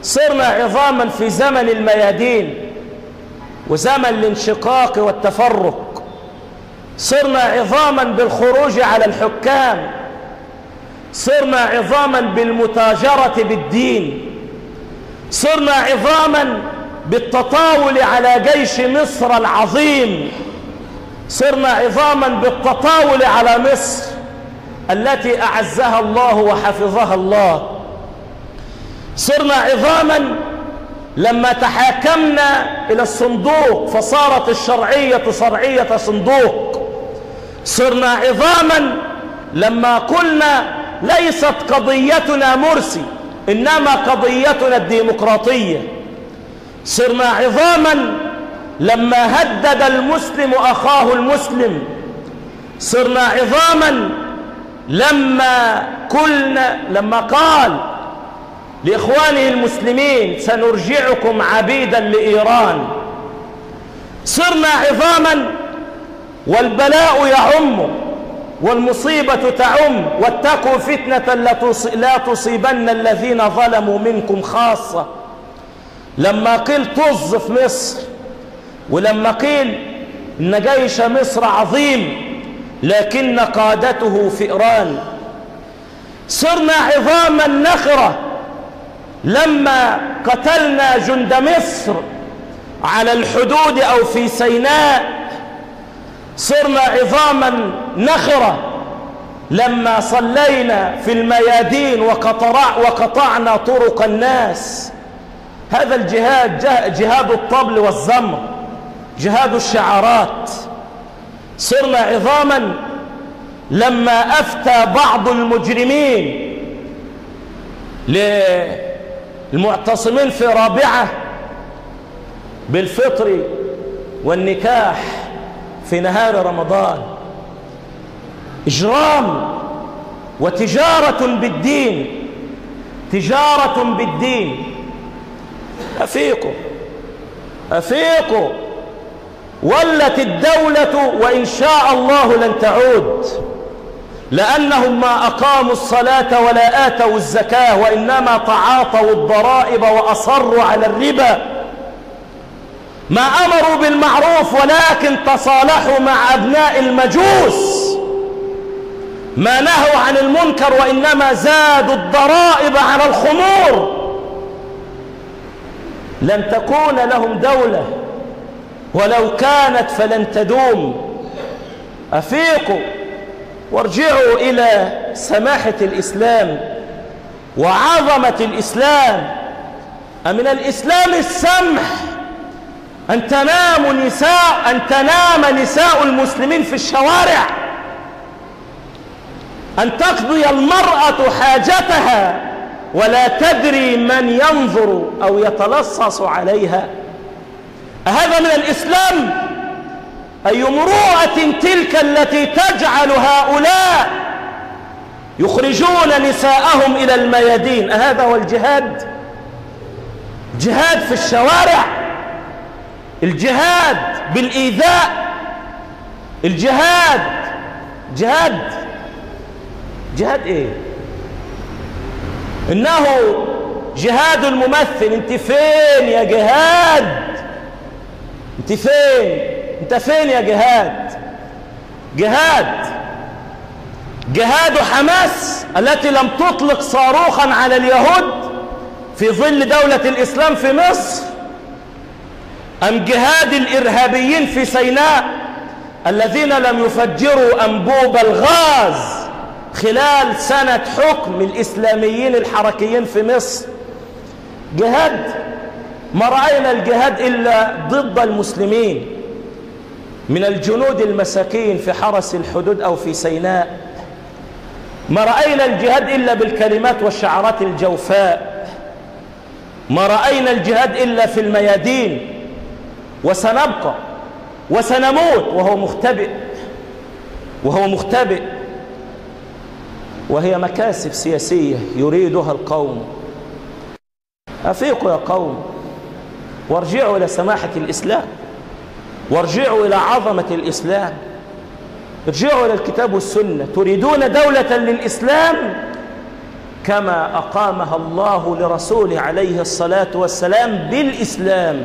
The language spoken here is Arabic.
صرنا عظاما في زمن الميادين وزمن الانشقاق والتفرق. صرنا عظاما بالخروج على الحكام. صرنا عظاما بالمتاجرة بالدين. صرنا عظاما بالتطاول على جيش مصر العظيم. صرنا عظاما بالتطاول على مصر التي أعزها الله وحفظها الله. صرنا عظاما لما تحاكمنا إلى الصندوق فصارت الشرعية صرعية صندوق. صرنا عظاما لما قلنا ليست قضيتنا مرسي إنما قضيتنا الديمقراطية. صرنا عظاما لما هدد المسلم أخاه المسلم. صرنا عظاما لما قال لإخوانه المسلمين سنرجعكم عبيدا لإيران. صرنا عظاما والبلاء يعم والمصيبة تعم واتقوا فتنة لا تصيبن الذين ظلموا منكم خاصة. لما قيل طز في مصر ولما قيل إن جيش مصر عظيم لكن قادته فئران. صرنا عظاما نخرة لما قتلنا جند مصر على الحدود أو في سيناء. صرنا عظاما نخرة لما صلينا في الميادين وقطعنا طرق الناس. هذا الجهاد جهاد الطبل والزمر، جهاد الشعارات. صرنا عظاما لما أفتى بعض المجرمين للمعتصمين في رابعة بالفطر والنكاح في نهار رمضان. إجرام وتجارة بالدين، تجارة بالدين. أفيقوا ولت الدولة وإن شاء الله لن تعود، لأنهم ما أقاموا الصلاة ولا آتوا الزكاة وإنما تعاطوا الضرائب وأصروا على الربا. ما أمروا بالمعروف ولكن تصالحوا مع أبناء المجوس. ما نهوا عن المنكر وإنما زادوا الضرائب على الخمور. لن تكون لهم دولة ولو كانت فلن تدوم. أفيقوا وارجعوا إلى سماحة الإسلام وعظمة الإسلام. أمن الإسلام السمح أن تنام نساء المسلمين في الشوارع، أن تقضي المرأة حاجتها ولا تدري من ينظر أو يتلصص عليها. هذا من الإسلام؟ أي مروءة تلك التي تجعل هؤلاء يخرجون نساءهم إلى الميادين؟ هذا هو الجهاد؟ جهاد في الشوارع، الجهاد بالإيذاء، الجهاد جهاد إيه؟ إنه جهاد الممثل. انت فين يا جهاد؟ انت فين يا جهاد؟ جهاد حماس التي لم تطلق صاروخا على اليهود في ظل دولة الإسلام في مصر، أم جهاد الإرهابيين في سيناء الذين لم يفجروا أنبوب الغاز خلال سنة حكم الإسلاميين الحركيين في مصر؟ جهاد؟ ما رأينا الجهاد إلا ضد المسلمين من الجنود المساكين في حرس الحدود أو في سيناء. ما رأينا الجهاد إلا بالكلمات والشعارات الجوفاء. ما رأينا الجهاد إلا في الميادين. وسنبقى وسنموت وهو مختبئ وهي مكاسب سياسية يريدها القوم. أفيقوا يا قوم وارجعوا إلى سماحة الإسلام، وارجعوا إلى عظمة الإسلام، ارجعوا إلى الكتاب والسنة. تريدون دولة للإسلام؟ كما أقامها الله لرسوله عليه الصلاة والسلام بالإسلام.